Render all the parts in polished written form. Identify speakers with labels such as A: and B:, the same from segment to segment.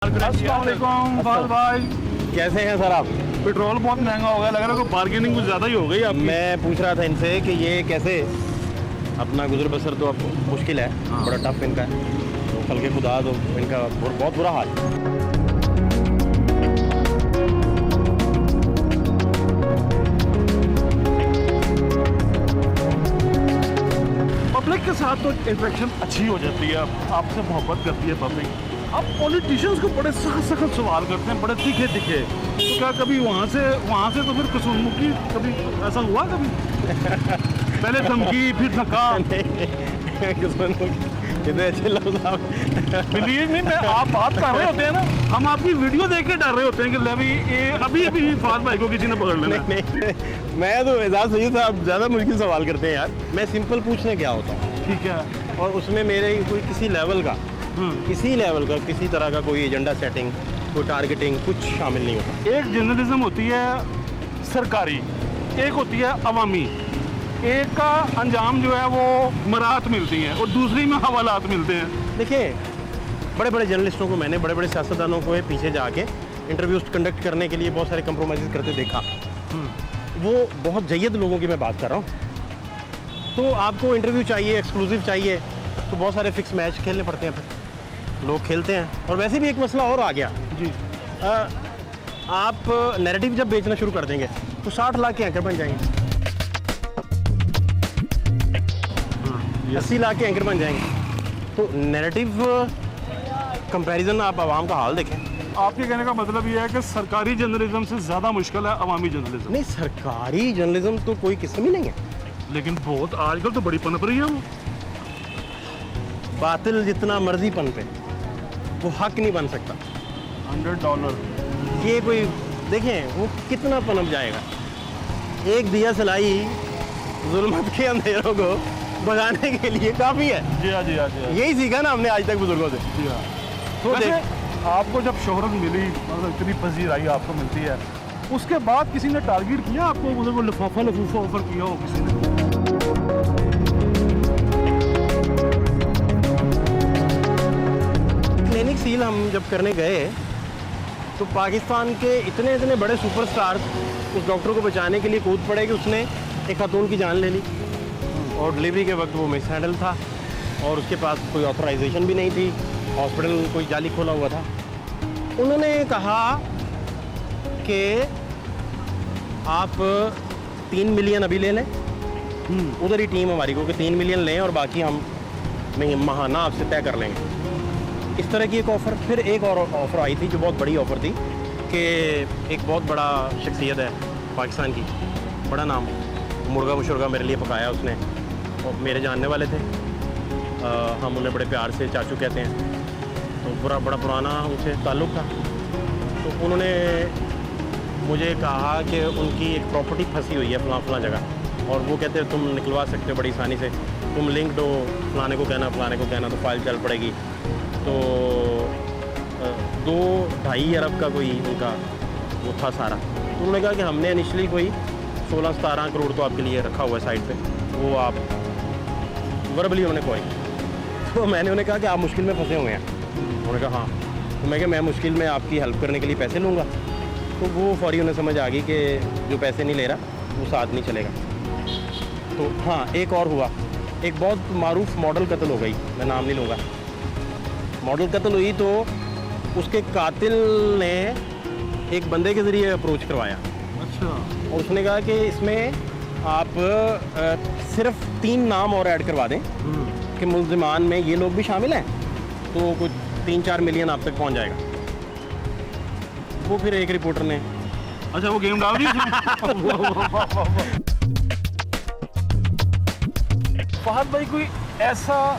A: अस्सलाम वालेकुम फाल भाई,
B: कैसे हैं सर आप?
A: पेट्रोल बहुत महंगा हो गया, लग रहा है कोई बार्गेनिंग कुछ ज़्यादा ही हो गई आपकी।
B: मैं पूछ रहा था इनसे कि ये कैसे अपना गुजर बसर तो अब मुश्किल है, बड़ा टफ इनका है, तो कल के खुदा तो इनका बहुत बुरा हाल।
A: पब्लिक के साथ तो इंटरेक्शन अच्छी हो जाती है, आपसे मोहब्बत करती है पब्लिक। अब पॉलिटिशियंस को बड़े सख्त सवाल करते हैं, बड़े तीखे तीखे। तो क्या कभी वहाँ से तो फिर कसूरमुखी कभी ऐसा हुआ कभी? पहले धमकी फिर धक्का।
B: कितने अच्छे लफ्ज़ आप।
A: बिलीव नहीं, मैं आप बात कर रहे होते हैं ना, हम आपकी वीडियो देख के डर रहे होते हैं कि ले भाई ये अभी फाद भाई को किसी ने पकड़ लेना।
B: नहीं, मैं तो एजाज सही था, आप ज़्यादा मुश्किल सवाल करते हैं यार। मैं सिंपल पूछने क्या होता हूँ,
A: ठीक है।
B: और उसमें मेरे कोई किसी लेवल का किसी तरह का कोई एजेंडा सेटिंग, कोई टारगेटिंग कुछ शामिल नहीं होता।
A: एक जर्नलिज्म होती है सरकारी, एक होती है अवामी। एक का अंजाम जो है वो मराहत मिलती हैं और दूसरी में हवालात मिलते हैं।
B: देखिए, बड़े बड़े जर्नलिस्टों को मैंने, बड़े बड़े सियासतदानों को पीछे जाके इंटरव्यूज कंडक्ट करने के लिए बहुत सारे कंप्रोमाइज़ करते देखा। वो बहुत जय्यद लोगों की मैं बात कर रहा हूँ। तो आपको इंटरव्यू चाहिए, एक्सक्लूसिव चाहिए, तो बहुत सारे फिक्स मैच खेलने पड़ते हैं, फिर लोग खेलते हैं। और वैसे भी एक मसला और आ गया
A: जी।
B: आप नैरेटिव जब बेचना शुरू कर देंगे तो 60 लाख के एंकर बन जाएंगे, 80 लाख के एंकर बन जाएंगे। तो नैरेटिव कंपैरिजन, आप आवाम का हाल देखें।
A: आपके कहने का मतलब ये है कि सरकारी जर्नलिज्म से ज़्यादा मुश्किल है अवामी जर्नलिज्म।
B: नहीं, सरकारी जर्नलिज्म तो कोई किस्म ही नहीं है,
A: लेकिन बहुत आजकल तो बड़ी पनप रही है वो।
B: बातिल जितना मर्जी पन पे वो हक नहीं बन सकता।
A: $100
B: ये कोई देखें वो कितना पनप जाएगा। एक दिया सलाई जुल्मत के अंधेरों को भगाने के लिए काफ़ी है।
A: जी हाँ, जी हाँ, जी हाँ।
B: यही सीखा ना हमने आज तक बुजुर्गों से।
A: जी हाँ।
B: तो
A: वैसे आपको जब शोहरत मिली, मतलब इतनी पजीराई आपको मिलती है, उसके बाद किसी ने टारगेट किया आपको, मतलब वो लफूफा ऑफर किया हो किसी ने?
B: क्लिनिक सील हम जब करने गए तो पाकिस्तान के इतने बड़े सुपरस्टार उस डॉक्टर को बचाने के लिए कूद पड़े कि उसने एक खातून की जान ले ली। और डिलीवरी के वक्त वो मिस हैंडल था और उसके पास कोई ऑथराइजेशन भी नहीं थी, हॉस्पिटल कोई जाली खोला हुआ था। उन्होंने कहा कि आप 3 मिलियन अभी ले लें, उधर ही टीम हमारी को कि 3 मिलियन लें और बाकी हम महाना आपसे तय कर लेंगे। इस तरह की एक ऑफ़र। फिर एक और ऑफ़र आई थी जो बहुत बड़ी ऑफ़र थी कि एक बहुत बड़ा शख्सियत है पाकिस्तान की, बड़ा नाम, मुर्गा मुशर्गा मेरे लिए पकाया उसने, और मेरे जानने वाले थे। हम उन्हें बड़े प्यार से चाचू कहते हैं, तो बड़ा पुराना उनसे ताल्लुक़ था। तो उन्होंने मुझे कहा कि उनकी एक प्रॉपर्टी फंसी हुई है फलां जगह, और वो कहते हैं तुम निकलवा सकते हो बड़ी आसानी से, तुम लिंक्ड हो, फलाने को कहना तो फाइल चल पड़ेगी। तो 2-2.5 अरब का कोई उनका वो था सारा। तो उन्होंने कहा कि हमने इनिशियली कोई 16-17 करोड़ तो आपके लिए रखा हुआ है साइड पे, वो आप वर्बली उन्होंने कोई। तो मैंने उन्हें कहा कि आप मुश्किल में फंसे हुए हैं। उन्होंने कहा हाँ। तो मैं कहा मैं मुश्किल में आपकी हेल्प करने के लिए पैसे लूँगा। तो वो फौरी उन्हें समझ आ गई कि जो पैसे नहीं ले रहा वो साथ नहीं चलेगा। तो हाँ, एक और हुआ, एक बहुत मारूफ मॉडल कत्ल हो गई, मैं नाम नहीं लूँगा। मॉडल कत्ल हुई तो उसके कातिल ने एक बंदे के ज़रिए अप्रोच करवाया।
A: अच्छा।
B: और उसने कहा कि इसमें आप सिर्फ 3 नाम और ऐड करवा दें कि मुल्ज़िमान में ये लोग भी शामिल हैं, तो कुछ 3-4 मिलियन आप तक पहुंच जाएगा। वो फिर एक रिपोर्टर ने,
A: अच्छा, वो गेम डाल दी फहद भाई, कोई ऐसा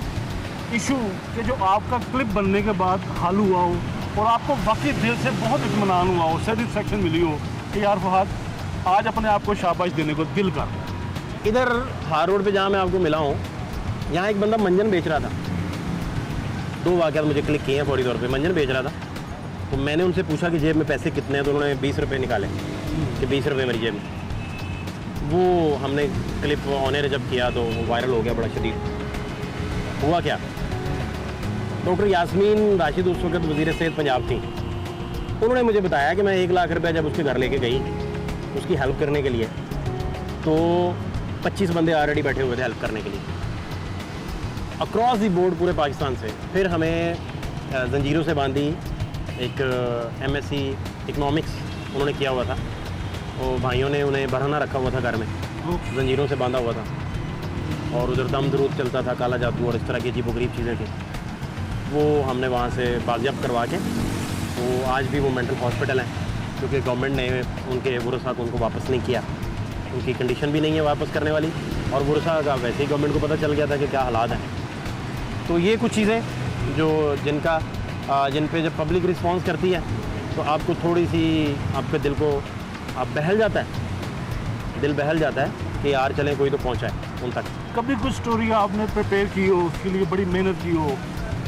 A: इशू कि जो आपका क्लिप बनने के बाद हल हुआ हो और आपको वाकई दिल से बहुत इत्मीनान हुआ हो, सेटिस्फेक्शन मिली हो कि यार फहद आज अपने आप को शाबाश देने को दिल कर?
B: इधर हार रोड पे जहाँ मैं आपको मिला हूँ, यहाँ एक बंदा मंजन बेच रहा था। 2 वाक़यात मुझे क्लिक किए हैं फौरी तौर पे। मंजन बेच रहा था, तो मैंने उनसे पूछा कि जेब में पैसे कितने हैं, तो उन्होंने 20 रुपये निकाले कि 20 रुपये मेरी जेब में। वो हमने क्लिप ऑन एयर जब किया तो वो वायरल हो गया बड़ा शदीद। हुआ क्या, डॉक्टर यास्मीन राशिद उस वक्त वज़ीर सेहत पंजाब थी। उन्होंने मुझे बताया कि मैं 1 लाख रुपया जब उसके घर लेके गई उसकी हेल्प करने के लिए, तो 25 बंदे ऑलरेडी बैठे हुए थे हेल्प करने के लिए अक्रॉस दी बोर्ड पूरे पाकिस्तान से। फिर हमें जंजीरों से बांधी, एक MSc इकनॉमिक्स उन्होंने किया हुआ था, वो भाइयों ने उन्हें बरहना रखा हुआ था घर में, जंजीरों से बांधा हुआ था, और उधर दम दरूद चलता था, काला जादू और इस तरह की अजीबोगरीब चीज़ें थी। वो हमने वहाँ से बाजियाब करवा के, वो आज भी वो मेंटल हॉस्पिटल हैं, क्योंकि गवर्नमेंट ने उनके वुरसा को उनको वापस नहीं किया, उनकी कंडीशन भी नहीं है वापस करने वाली, और वुरसा का वैसे ही गवर्नमेंट को पता चल गया था कि क्या हालात हैं। तो ये कुछ चीज़ें जो जिन पे जब पब्लिक रिस्पांस करती है तो आपको थोड़ी सी, आपके दिल को आप बहल जाता है, दिल बहल जाता है कि यार चलें कोई तो पहुँचाए उन तक।
A: कभी कुछ स्टोरी आपने प्रिपेयर की हो, उसके लिए बड़ी मेहनत की हो,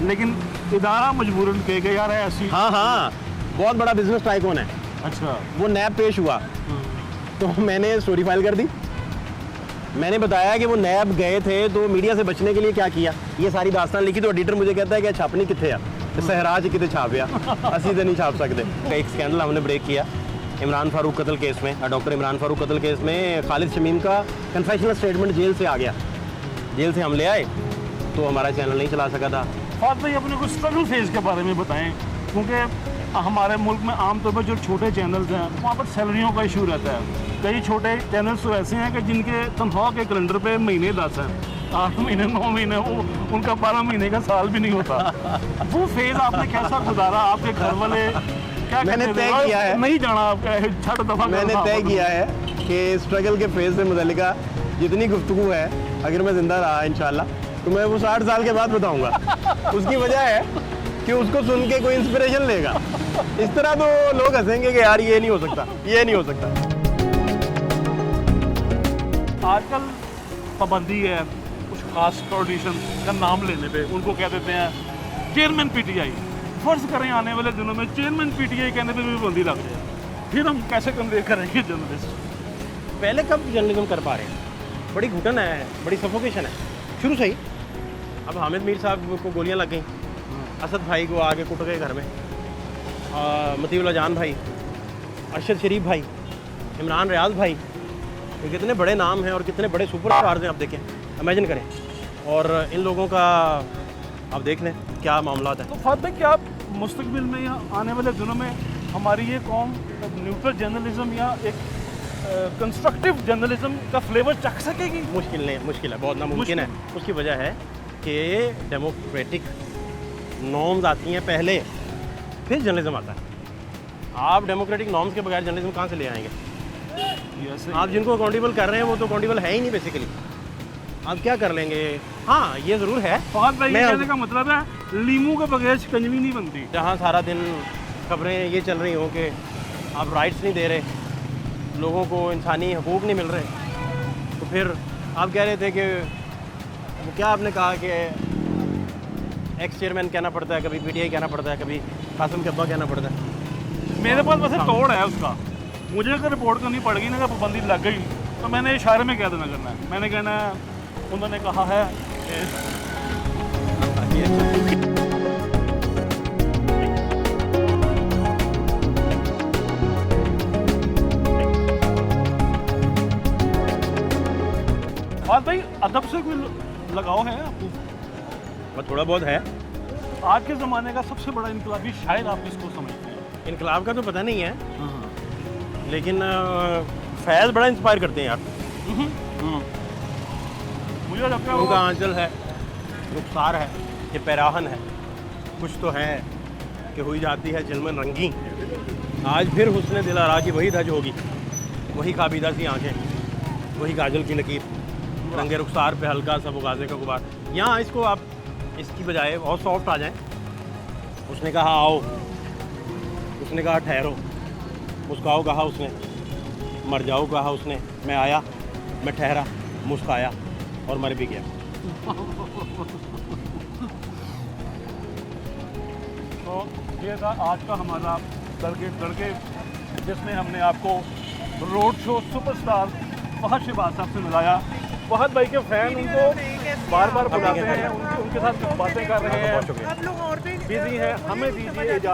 A: लेकिन इदारा मजबूरन कह गया यार ऐसी।
B: हाँ, बहुत बड़ा बिजनेस टाइकून है।
A: अच्छा।
B: वो नैब पेश हुआ तो मैंने स्टोरी फाइल कर दी। मैंने बताया कि वो नैब गए थे तो मीडिया से बचने के लिए क्या किया, ये सारी दास्तान लिखी। तो एडिटर मुझे कहता है कि छापनी कितने आ, सहरा च कितने छापिया, असी तो नहीं छाप सकते। एक स्कैंडल हमने ब्रेक किया इमरान फारूक कत्ल केस में। डॉक्टर इमरान फारूक कत्ल केस में खालिद शमीम का कन्फेशनल स्टेटमेंट जेल से आ गया, जेल से हम ले आए तो हमारा चैनल नहीं चला सका था।
A: फात भाई अपने को स्ट्रगल फेज के बारे में बताएं, क्योंकि हमारे मुल्क में आमतौर पर जो छोटे चैनल्स हैं वहाँ पर सैलरियों का इशू रहता है। कई छोटे चैनल्स तो ऐसे हैं कि जिनके तनख्वाह के कैलेंडर पे महीने 10 हैं, 8 महीने 9 महीने, वो उनका 12 महीने का साल भी नहीं होता। वो फेज आपने कैसा गुजारा, आपके घर वाले क्या
B: मैंने तय किया है,
A: नहीं जाना आपका छठ दफा
B: मैंने तय किया है कि स्ट्रगल के फेज से मुतल्लिका जितनी गुफ्तगू है, अगर मैं ज़िंदा रहा इंशाल्लाह तो मैं वो 60 साल के बाद बताऊंगा। उसकी वजह है कि उसको सुन के कोई इंस्पिरेशन लेगा। इस तरह तो लोग हंसेंगे कि यार ये नहीं हो सकता, ये नहीं हो सकता।
A: आजकल पाबंदी है कुछ खास पॉलिटिशियन का नाम लेने पे, उनको कह देते हैं चेयरमैन PTI। फर्ज करें आने वाले दिनों में चेयरमैन PTI कहने पे भी पाबंदी लग जाए, फिर हम कैसे कन्वे करेंगे जर्नलिस्ट?
B: पहले कब जर्नलिज्म कर पा रहे हैं, बड़ी घुटन है, बड़ी सफोकेशन है शुरू से ही। अब हामिद मीर साहब को गोलियां लग गई, असद भाई को आगे कुट गए घर में, मतीउल्लाह जान भाई, अरशद शरीफ भाई, इमरान रियाज भाई, ये कितने बड़े नाम हैं और कितने बड़े सुपर स्टार्स हैं, आप देखें, इमेजिन करें। और इन लोगों का आप देख लें क्या मामला है।
A: तो फात भाई क्या मुस्तकबिल में या आने वाले दिनों में हमारी ये कौम न्यूट्रल जर्नलिज्म या एक कंस्ट्रक्टिव जर्नलिज्म का फ्लेवर चख सकेगी?
B: मुश्किल है, बहुत नामुमकिन है। उसकी वजह है कि डेमोक्रेटिक नॉर्म्स आती हैं पहले, फिर जर्नलिज्म आता है। आप डेमोक्रेटिक नॉर्म्स के बगैर जर्नलिज्म कहाँ से ले आएंगे? आप जिनको अकाउंटेबल कर रहे हैं वो तो अकाउंटेबल है ही नहीं बेसिकली, आप क्या कर लेंगे? हाँ, ये ज़रूर है।
A: फहद भाई, ये कहने का मतलब है लीमू के बगैर शिकंजवी नहीं बनती।
B: जहाँ सारा दिन खबरें ये चल रही हों कि आप राइट्स नहीं दे रहे, लोगों को इंसानी हकूक़ नहीं मिल रहे, तो फिर आप कह रहे थे कि वो क्या आपने कहा कि एक्स चेयरमैन कहना पड़ता है, कभी PTI कहना पड़ता है, कभी कासिम के अब्बा कहना पड़ता है।
A: मेरे पास वैसे तोड़ है उसका, मुझे अगर रिपोर्ट करनी पड़ेगी ना, अगर पाबंदी लग गई तो मैंने इशारे में कह देना करना है। मैंने कहना है उन्होंने कहा है फात भाई, अदब से कोई लगाव है आपको?
B: बस थोड़ा बहुत है।
A: आज के ज़माने का सबसे बड़ा इनकलाबी शायद आप किसको समझते हैं?
B: इनकलाब का तो पता नहीं है, लेकिन फैज़ बड़ा इंस्पायर करते हैं यार।
A: मुझे लगता है
B: उनका आंचल है, रुखसार है, ये पैराहन है, कुछ तो है कि हुई जाती है चिलमन रंगी। आज फिर हुस्न दिलारा की वही धज होगी, वही काबिदा सी आंखें, वही काजल की लकीर, रंगे रुखसार पे हल्का सा वो गाजे का गुबार। यहाँ इसको आप इसकी बजाय बहुत सॉफ्ट आ जाएं। उसने कहा आओ, उसने कहा ठहरो, मुस्काओ कहा उसने, मर जाओ कहा उसने, मैं आया, मैं ठहरा, मुस्काया और मर भी गया।
A: तो ये था आज का हमारा तड़के, जिसमें हमने आपको road show superstar Fahad Shahbaz साहब से मिलाया। फहद भाई के फैन उनको बार बार बुलाते हैं, उनके साथ बातें कर रहे हैं।
B: बहुत शुक्रिया।
A: बिजी है, हमें दीजिए इजाज़त।